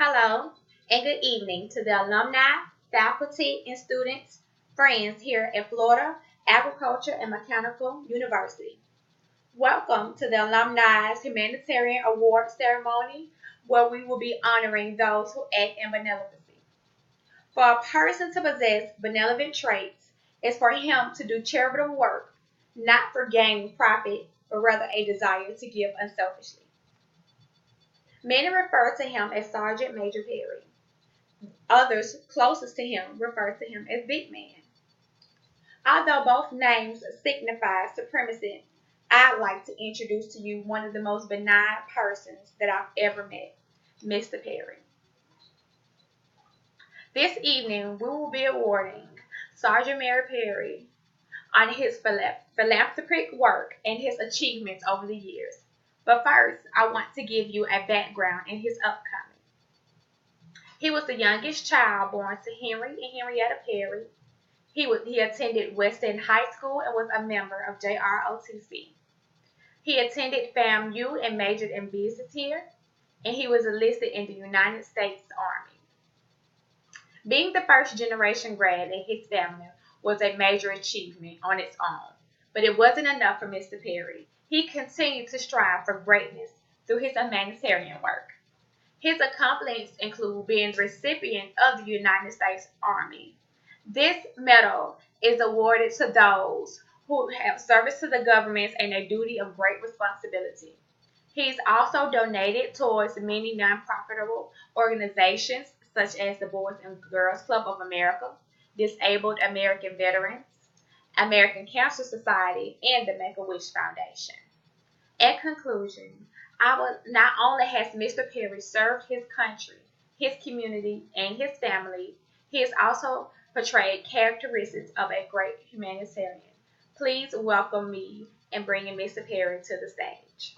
Hello and good evening to the alumni, faculty, and students, friends here at Florida Agriculture and Mechanical University. Welcome to the Alumni's Humanitarian Award Ceremony, where we will be honoring those who act in benevolence. For a person to possess benevolent traits is for him to do charitable work, not for gaining profit, but rather a desire to give unselfishly. Many refer to him as Sergeant Major Perry. Others closest to him refer to him as Big Man. Although both names signify supremacy, I'd like to introduce to you one of the most benign persons that I've ever met, Mr. Perry. This evening, we will be awarding Sergeant Mary Perry on his philanthropic work and his achievements over the years. But first, I want to give you a background in his upcoming. He was the youngest child born to Henry and Henrietta Perry. He attended West End High School and was a member of JROTC. He attended FAMU and majored in business here, and he was enlisted in the United States Army. Being the first generation grad in his family was a major achievement on its own, but it wasn't enough for Mr. Perry. He continued to strive for greatness through his humanitarian work. His accomplishments include being the recipient of the United States Army. This medal is awarded to those who have service to the government and a duty of great responsibility. He's also donated towards many non-profitable organizations such as the Boys and Girls Club of America, Disabled American Veterans, American Cancer Society, and the Make-A-Wish Foundation. In conclusion, not only has Mr. Perry served his country, his community, and his family, he has also portrayed characteristics of a great humanitarian. Please welcome me in bringing Mr. Perry to the stage.